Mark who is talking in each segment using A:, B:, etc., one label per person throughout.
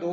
A: 2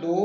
A: 2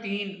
A: 3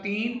A: 3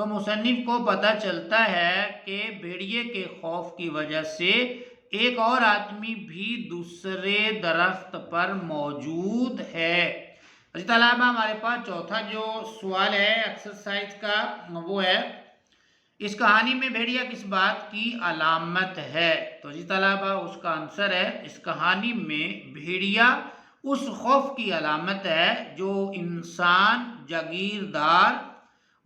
A: تو مصنف کو پتہ چلتا ہے کہ بھیڑیے کے خوف کی وجہ سے ایک اور آدمی بھی دوسرے درخت پر موجود ہے۔ جی طلبہ ہمارے پاس چوتھا جو سوال ہے ایکسرسائز کا وہ ہے اس کہانی میں بھیڑیا کس بات کی علامت ہے؟ تو جی طلبہ اس کا آنسر ہے اس کہانی میں بھیڑیا اس خوف کی علامت ہے جو انسان جاگیردار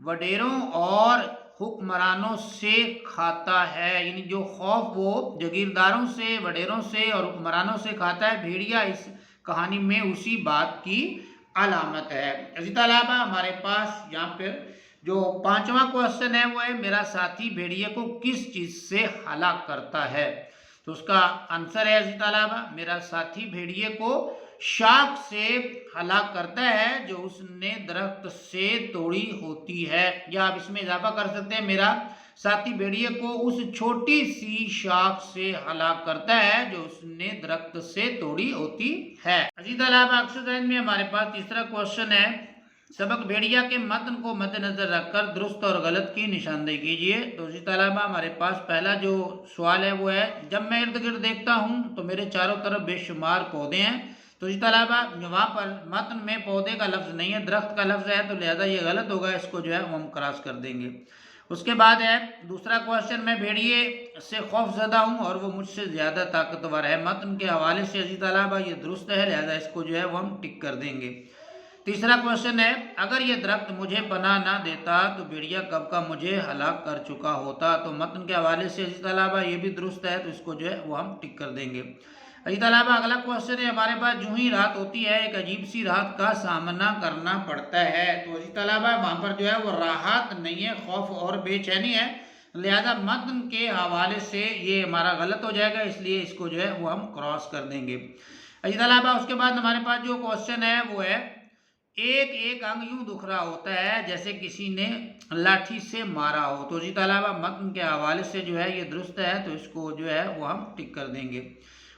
A: وڈیروں اور حکمرانوں سے کھاتا ہے، یعنی جو خوف وہ جاگیرداروں سے وڈیروں سے اور حکمرانوں سے کھاتا ہے، بھیڑیا اس کہانی میں اسی بات کی علامت ہے۔ اسی طلبہ ہمارے پاس یہاں پہ جو پانچواں کوشچن ہے وہ ہے میرا ساتھی بھیڑیے کو کس چیز سے ہلاک کرتا ہے؟ تو اس کا آنسر ہے عزیز طلبہ میرا ساتھی بھیڑیے کو شاخ سے ہلاک کرتا ہے جو اس نے درخت سے توڑی ہوتی ہے، یا آپ اس میں اضافہ کر سکتے ہیں میرا ساتھی بھیڑیے کو اس چھوٹی سی شاخ سے ہلاک کرتا ہے جو اس نے درخت سے توڑی ہوتی ہے۔ عزیز طلبہ ایکسرسائز میں ہمارے پاس تیسرا کوشچن ہے سبق بھیڑیا کے متن کو مد نظر رکھ کر درست اور غلط کی نشاندہی کیجیے۔ تو عزیز طلبہ ہمارے پاس پہلا جو سوال ہے وہ ہے جب میں ارد گرد دیکھتا ہوں تو میرے چاروں طرف بے شمار پودے ہیں۔ تو عزیز طلبہ وہاں پر متن میں پودے کا لفظ نہیں ہے، درخت کا لفظ ہے، تو لہذا یہ غلط ہوگا، اس کو جو ہے ہم کراس کر دیں گے۔ اس کے بعد ہے دوسرا کوشچن میں بھیڑیے سے خوف زدہ ہوں اور وہ مجھ سے زیادہ طاقتور ہے، متن کے حوالے سے عزیز طلبہ یہ درست ہے، لہذا اس کو جو ہے وہ ہم ٹک کر دیں گے۔ تیسرا کوشچن ہے اگر یہ درخت مجھے پناہ نہ دیتا تو بھیڑیا کب کا مجھے ہلاک کر چکا ہوتا، تو متن کے حوالے سے عزیز طلبہ یہ بھی درست ہے، تو اس کو جو ہے وہ ہم ٹک کر دیں گے۔ عزیز طلبہ اگلا کوشچن ہے ہمارے پاس جو ہی رات ہوتی ہے ایک عجیب سی رات کا سامنا کرنا پڑتا ہے، تو عزیز طلبہ وہاں پر جو ہے وہ راحت نہیں ہے، خوف اور بے چینی ہے، لہذا متن کے حوالے سے یہ ہمارا غلط ہو جائے گا، اس لیے اس کو جو ہے وہ ہم کراس کر دیں گے۔ عزیز طلبہ اس کے بعد ہمارے پاس جو کوشچن ہے وہ ہے ایک ایک انگ یوں دکھ رہا ہوتا ہے جیسے کسی نے لاٹھی سے مارا ہو، تو عزیز طلبہ متن کے حوالے سے جو ہے یہ درست ہے، تو اس کو جو ہے وہ ہم ٹک کر دیں گے۔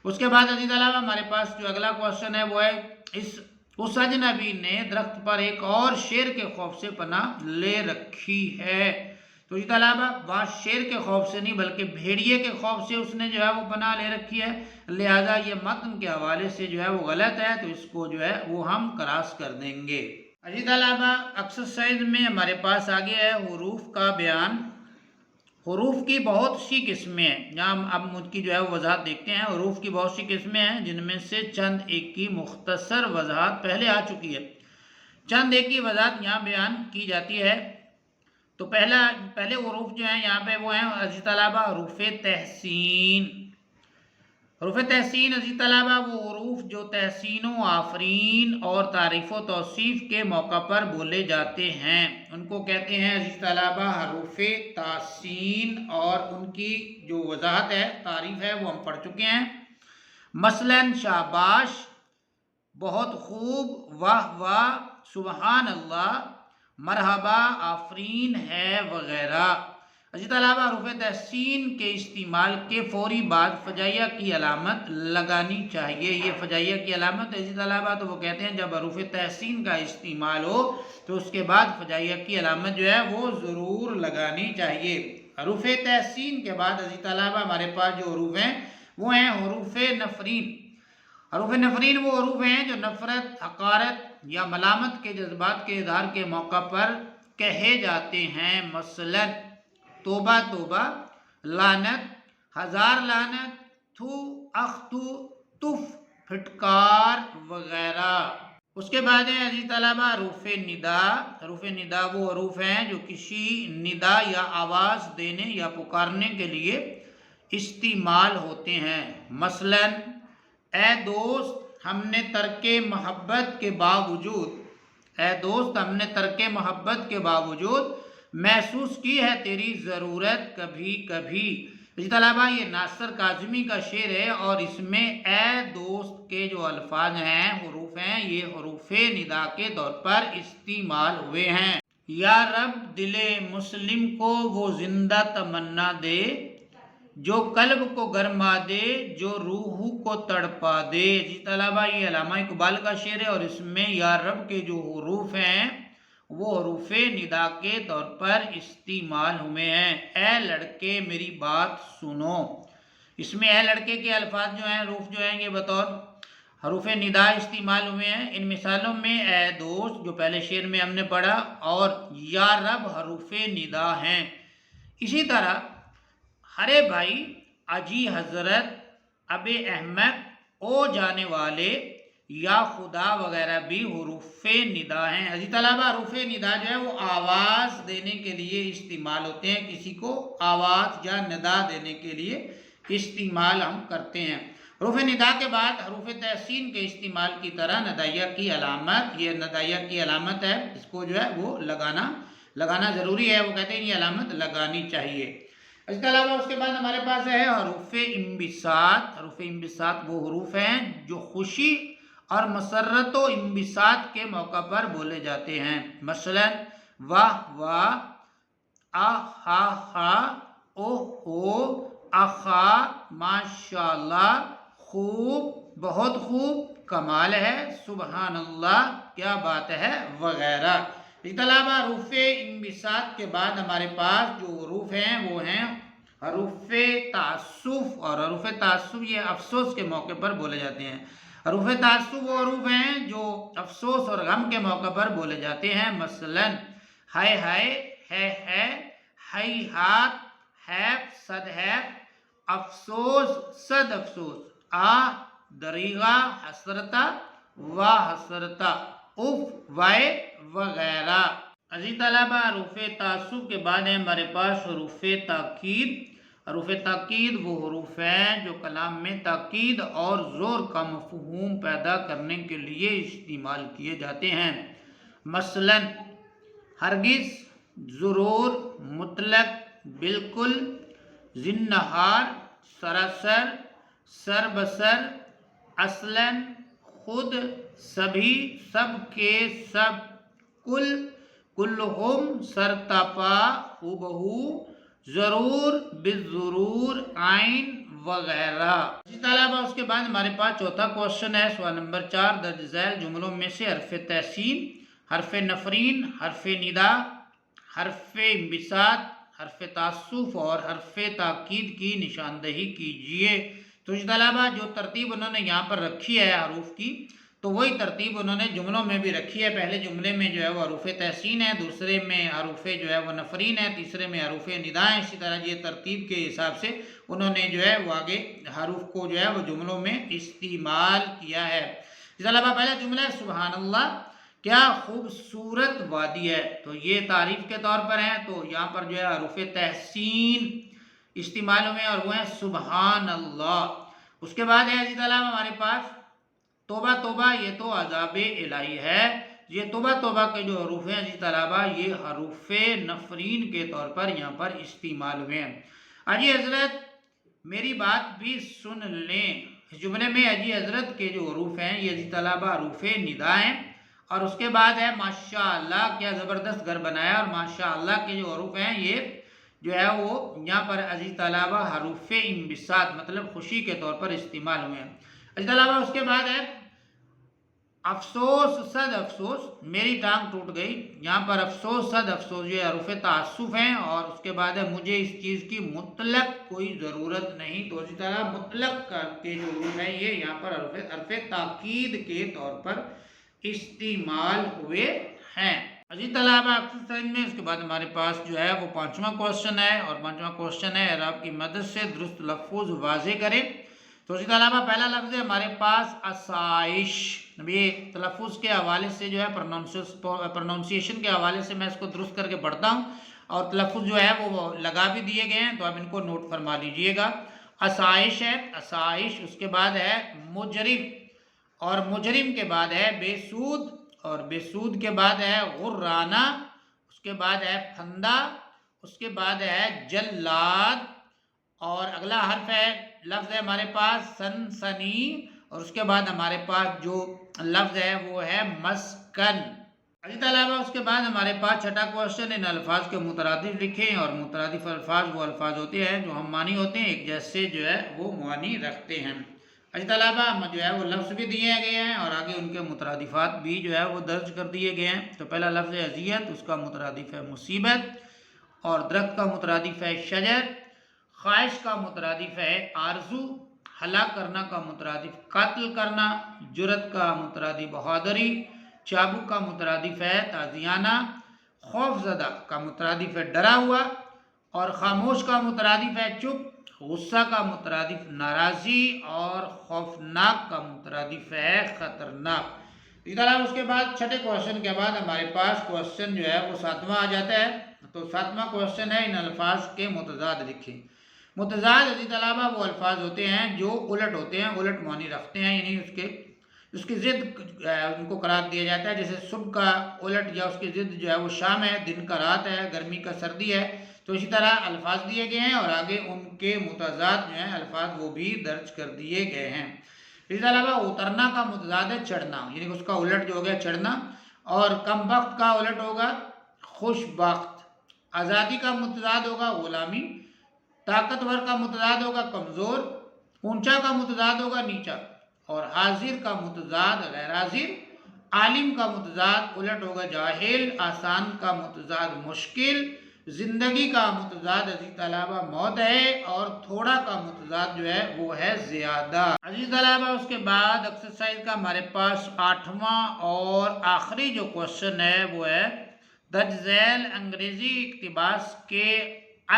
A: اس کے بعد عزیز طلبہ ہمارے پاس جو اگلا کوشچن ہے وہ ہے اس اجنبی نے درخت پر ایک اور شیر کے خوف سے پناہ لے رکھی ہے، تو عزیز طلبہ وہاں شیر کے خوف سے نہیں بلکہ بھیڑیے کے خوف سے اس نے جو ہے وہ پناہ لے رکھی ہے، لہذا یہ متن کے حوالے سے جو ہے وہ غلط ہے، تو اس کو جو ہے وہ ہم کراس کر دیں گے۔ عزیز طلبہ ایکسرسائز میں ہمارے پاس آگے ہے حروف کا بیان۔ حروف کی بہت سی قسمیں ہیں، جہاں اب مجھ کی جو ہے وضاحت دیکھتے ہیں۔ حروف کی بہت سی قسمیں ہیں جن میں سے چند ایک کی مختصر وضاحت پہلے آ چکی ہے، چند ایک کی وضاحت یہاں بیان کی جاتی ہے۔ تو پہلے حروف جو ہیں یہاں پہ وہ ہیں عزیز طلبہ حروف تحسین۔ حروف تحسین عزیز طلبہ وہ حروف جو تحسین و آفرین اور تعریف و توصیف کے موقع پر بولے جاتے ہیں ان کو کہتے ہیں عزیز طلبہ حروف تحسین، اور ان کی جو وضاحت ہے تعریف ہے وہ ہم پڑھ چکے ہیں، مثلاً شاباش، بہت خوب، واہ واہ، سبحان اللہ، مرحبا، آفرین ہے وغیرہ۔ عزیز طلبہ حروف تحسین کے استعمال کے فوری بعد فجائیہ کی علامت لگانی چاہیے، یہ فجائیہ کی علامت ہے عزیز طلبہ، تو وہ کہتے ہیں جب حروف تحسین کا استعمال ہو تو اس کے بعد فجائیہ کی علامت جو ہے وہ ضرور لگانی چاہیے۔ حروف تحسین کے بعد عزیز طلبہ ہمارے پاس جو حروف ہیں وہ ہیں حروف نفرین۔ حروف نفرین وہ حروف ہیں جو نفرت، حقارت یا ملامت کے جذبات کے اظہار کے موقع پر کہے جاتے ہیں، مثلاً توبہ توبہ، لعنت، ہزار لعنت، تھو، اخ تو، تف، پھٹکار وغیرہ۔ اس کے بعد ہے عزیز طلبہ حروف ندا۔ حروف ندا وہ حروف ہیں جو کسی ندا یا آواز دینے یا پکارنے کے لیے استعمال ہوتے ہیں، مثلاً اے دوست ہم نے ترک محبت کے باوجود، اے دوست ہم نے ترک محبت کے باوجود محسوس کی ہے تیری ضرورت کبھی کبھی۔ عزیز طلبہ یہ ناصر کاظمی کا شعر ہے اور اس میں اے دوست کے جو الفاظ ہیں حروف ہیں یہ حروف ندا کے طور پر استعمال ہوئے ہیں۔ یا رب دل مسلم کو وہ زندہ تمنا دے جو قلب کو گرما دے جو روح کو تڑپا دے۔ عزیز طلبہ یہ علامہ اقبال کا شعر ہے اور اس میں یا رب کے جو حروف ہیں وہ حروف ندا کے طور پر استعمال ہوئے ہیں۔ اے لڑکے میری بات سنو، اس میں اے لڑکے کے الفاظ جو ہیں، حروف جو ہیں، یہ بطور حروف ندا استعمال ہوئے ہیں۔ ان مثالوں میں اے دوست جو پہلے شعر میں ہم نے پڑھا اور یا رب حروف ندا ہیں۔ اسی طرح ارے بھائی، اجی حضرت، اب احمد، او جانے والے، یا خدا وغیرہ بھی حروف ندا ہیں۔ عزیز طلبہ، حروف ندا جو ہے وہ آواز دینے کے لیے استعمال ہوتے ہیں، کسی کو آواز یا ندا دینے کے لیے استعمال ہم کرتے ہیں۔ حروف ندا کے بعد حروف تحسین کے استعمال کی طرح ندائیہ کی علامت، یہ ندائیہ کی علامت ہے، اس کو جو ہے وہ لگانا ضروری ہے، وہ کہتے ہیں یہ علامت لگانی چاہیے۔ اس کے علاوہ اس کے بعد ہمارے پاس ہے حروف انبساط۔ حروف انبساط وہ حروف ہیں جو خوشی اور مسرت و انبساط کے موقع پر بولے جاتے ہیں، مثلا واہ واہ، آ ہا ہا، اوہ او، آخا، ماشاءاللہ، خوب، بہت خوب، کمال ہے، سبحان اللہ، کیا بات ہے، وغیرہ۔ اس کے علاوہ حروف انبساط کے بعد ہمارے پاس جو حروف ہیں وہ ہیں حروف تعسف، اور حروف تعسف یہ افسوس کے موقع پر بولے جاتے ہیں۔ حروف تعسف وہ حروف ہیں جو افسوس اور غم کے موقع پر بولے جاتے ہیں، مثلا ہائے ہائے، ہے، ہئی ہاتھ، ہیپ، صد ہیپ، افسوس، صد افسوس، دریغہ، حسرتا، واہ حسرتا، اف، وائے، وغیرہ۔ عزیز طلبہ، حروف تعسف کے بعد ہے ہمارے پاس حروف تاکید۔ حروف تاکید وہ حروف ہیں جو کلام میں تاکید اور زور کا مفہوم پیدا کرنے کے لیے استعمال کیے جاتے ہیں، مثلا ہرگز، ضرور، مطلق، بالکل، زنہار، سراسر، سر بسر، اصلاً، خود، سبھی، سب کے سب، کل، کلہم، سرتاپا، ہو، ضرور، بالضرور، عین، وغیرہ۔ اسی طلبہ اس کے بعد ہمارے پاس چوتھا کوشچن ہے، سوال نمبر 4، درج ذیل جملوں میں سے حرف تحسین، حرف نفرین، حرف ندا، حرف انبساط، حرف تعسف اور حرف تاکید کی نشاندہی کیجئے۔ تو اس طلبہ جو ترتیب انہوں نے یہاں پر رکھی ہے حروف کی، تو وہی ترتیب انہوں نے جملوں میں بھی رکھی ہے۔ پہلے جملے میں جو ہے وہ حروف تحسین ہے، دوسرے میں حروف جو ہے وہ نفرین ہے، تیسرے میں حروف ندا ہے۔ اسی طرح یہ ترتیب کے حساب سے انہوں نے جو ہے وہ آگے حروف کو جو ہے وہ جملوں میں استعمال کیا ہے۔ اس طلبہ پہلا جملہ ہے، سبحان اللہ، کیا خوبصورت وادی ہے، تو یہ تعریف کے طور پر ہے، تو یہاں پر جو ہے حروف تحسین استعمال ہوئے اور وہ ہیں سبحان اللہ۔ اس کے بعد ہے عزیز طلبہ ہمارے پاس توبہ توبہ، یہ تو عذاب الہی ہے۔ یہ توبہ توبہ کے جو حروف ہیں عزیز طلبہ یہ حروف نفرین کے طور پر یہاں پر استعمال ہوئے ہیں۔ اجی حضرت میری بات بھی سن لیں، اس جملے میں اجی حضرت کے جو حروف ہیں یہ عزیز طلبہ حروف ندا ہیں، اور اس کے بعد ہے ماشاءاللہ، کیا زبردست گھر بنایا، اور ماشاءاللہ کے جو حروف ہیں یہ جو ہے وہ یہاں پر عزیز طلبہ حروف انبساط مطلب خوشی کے طور پر استعمال ہوئے ہیں۔ عزیز طلبہ اس کے بعد ہے افسوس، صد افسوس، میری ٹانگ ٹوٹ گئی، یہاں پر افسوس، صد افسوس یہ حروف تعسف ہیں، اور اس کے بعد ہے مجھے اس چیز کی مطلق کوئی ضرورت نہیں، تو اسی طرح مطلق کے جو حروف ہیں یہ یہاں پر حرف تاکید کے طور پر استعمال ہوئے ہیں۔ عزیز طلبہ ایکسرسائز میں اس کے بعد ہمارے پاس جو ہے وہ پانچواں کوشچن ہے، اور پانچواں کوشچن ہے اعراب کی مدد سے درست لفظ واضح کریں۔ تو اسی طلبہ پہلا لفظ ہے ہمارے پاس آسائش، یہ تلفظ کے حوالے سے جو ہے پروننسیشن کے حوالے سے میں اس کو درست کر کے پڑھتا ہوں، اور تلفظ جو ہے وہ لگا بھی دیے گئے ہیں، تو آپ ان کو نوٹ فرما لیجئے گا۔ آسائش ہے، آسائش، اس کے بعد ہے مجرم، اور مجرم کے بعد ہے بے سود، اور بے سود کے بعد ہے غرانہ، اس کے بعد ہے پھندہ، اس کے بعد ہے جلاد، اور اگلا حرف ہے لفظ ہے ہمارے پاس سنسنی، اور اس کے بعد ہمارے پاس جو لفظ ہے وہ ہے مسکن۔ عزیز طلبہ اس کے بعد ہمارے پاس چھٹا کوشچن، ان الفاظ کے مترادف لکھیں، اور مترادف الفاظ وہ الفاظ ہوتے ہیں جو ہم معنی ہوتے ہیں ایک جیسے جو ہے وہ معنی رکھتے ہیں۔ اچھا طلبہ جو ہے وہ لفظ بھی دیے گئے ہیں اور آگے ان کے مترادفات بھی جو ہے وہ درج کر دیے گئے ہیں۔ تو پہلا لفظ ہے اذیت، اس کا مترادف ہے مصیبت، اور درخت کا مترادف ہے شجر، خواہش کا مترادف ہے آرزو، ہلاک کرنا کا مترادف قتل کرنا، جرت کا مترادف بہادری، چابک کا مترادف ہے تازیانہ، خوف زدہ کا مترادف ہے ڈرا ہوا، اور خاموش کا مترادف ہے چپ، غصہ کا مترادف ناراضی، اور خوفناک کا مترادف ہے خطرناک۔ اسی طرح اس کے بعد چھٹے کوشچن کے بعد ہمارے پاس کوشچن جو ہے وہ 7واں آ جاتا ہے۔ تو 7واں کوشچن ہے ان الفاظ کے متضاد لکھیں۔ متضاد عزیز طلبہ وہ الفاظ ہوتے ہیں جو الٹ ہوتے ہیں، الٹ معنی رکھتے ہیں، یعنی اس کی ضد ان کو قرار دیا جاتا ہے۔ جیسے صبح کا الٹ یا اس کی ضد جو ہے وہ شام ہے، دن کا رات ہے، گرمی کا سردی ہے۔ تو اسی طرح الفاظ دیے گئے ہیں اور آگے ان کے متضاد جو ہیں الفاظ وہ بھی درج کر دیے گئے ہیں۔ اسی طرح اترنا کا متضاد ہے چڑھنا، یعنی اس کا الٹ جو ہو گیا چڑھنا، اور کم بخت کا الٹ ہوگا خوش بخت۔ آزادی کا متضاد ہوگا غلامی، طاقتور کا متضاد ہوگا کمزور، اونچا کا متضاد ہوگا نیچا، اور حاضر کا متضاد غیر حاضر، عالم کا متضاد الٹ ہوگا جاہل، آسان کا متضاد مشکل، زندگی کا متضاد عزیز طلبہ موت ہے، اور تھوڑا کا متضاد جو ہے وہ ہے زیادہ۔ عزیز طلبہ اس کے بعد ایکسرسائز کا ہمارے پاس 8واں اور آخری جو کوشچن ہے وہ ہے درج ذیل انگریزی اقتباس کے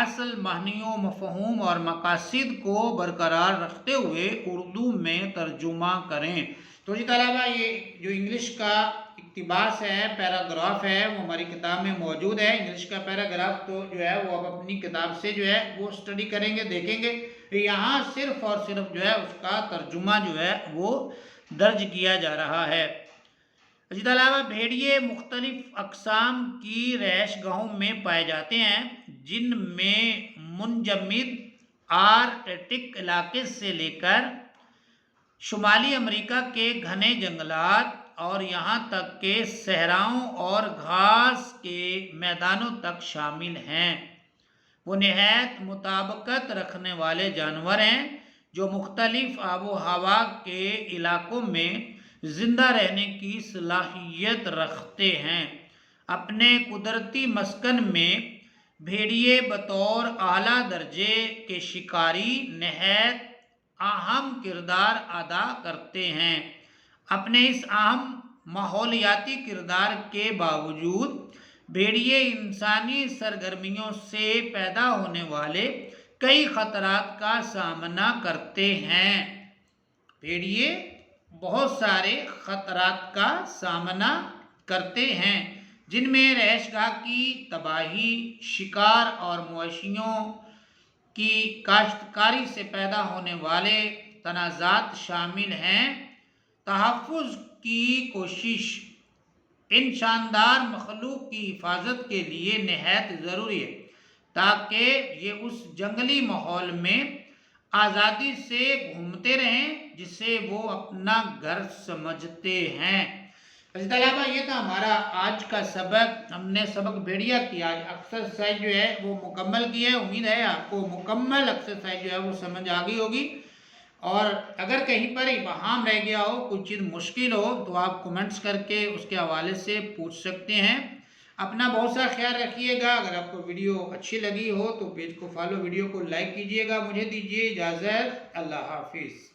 A: اصل معنیوں، مفہوم اور مقاصد کو برقرار رکھتے ہوئے اردو میں ترجمہ کریں۔ تو جی طلبہ یہ جو انگلش کا اقتباس ہے، پیراگراف ہے، وہ ہماری کتاب میں موجود ہے۔ انگلش کا پیراگراف تو جو ہے وہ اب اپنی کتاب سے جو ہے وہ اسٹڈی کریں گے، دیکھیں گے۔ یہاں صرف اور صرف جو ہے اس کا ترجمہ جو ہے وہ درج کیا جا رہا ہے۔ اسی طرح بھیڑیے مختلف اقسام کی رہائش گاہوں میں پائے جاتے ہیں، جن میں منجمد آرکٹک علاقے سے لے کر شمالی امریکہ کے گھنے جنگلات اور یہاں تک کہ صحراؤں اور گھاس کے میدانوں تک شامل ہیں۔ وہ نہایت مطابقت رکھنے والے جانور ہیں جو مختلف آب و ہوا کے علاقوں میں زندہ رہنے کی صلاحیت رکھتے ہیں۔ اپنے قدرتی مسکن میں بھیڑیے بطور اعلیٰ درجے کے شکاری نہایت اہم کردار ادا کرتے ہیں۔ اپنے اس اہم ماحولیاتی کردار کے باوجود بھیڑیے انسانی سرگرمیوں سے پیدا ہونے والے کئی خطرات کا سامنا کرتے ہیں۔ بھیڑیے بہت سارے خطرات کا سامنا کرتے ہیں، جن میں رہائش گاہ کی تباہی، شکار اور مویشیوں کی کاشتکاری سے پیدا ہونے والے تنازعات شامل ہیں۔ تحفظ کی کوشش ان شاندار مخلوق کی حفاظت کے لیے نہایت ضروری ہے تاکہ یہ اس جنگلی ماحول میں آزادی سے گھومتے رہیں جسے وہ اپنا گھر سمجھتے ہیں۔ طلبہ یہ تھا ہمارا آج کا سبق۔ ہم نے سبق بھیڑیا کی آج ایکسرسائز جو ہے وہ مکمل کی ہے۔ امید ہے آپ کو مکمل ایکسرسائز جو ہے وہ سمجھ آ گئی ہوگی، اور اگر کہیں پر ابہام رہ گیا ہو، کوئی چیز مشکل ہو تو آپ کومنٹس کر کے اس کے حوالے سے پوچھ سکتے ہیں۔ اپنا بہت سا خیال رکھیے گا۔ اگر آپ کو ویڈیو اچھی لگی ہو تو پیج کو فالو، ویڈیو کو لائک کیجیے گا۔ مجھے دیجیے اجازت، اللہ حافظ۔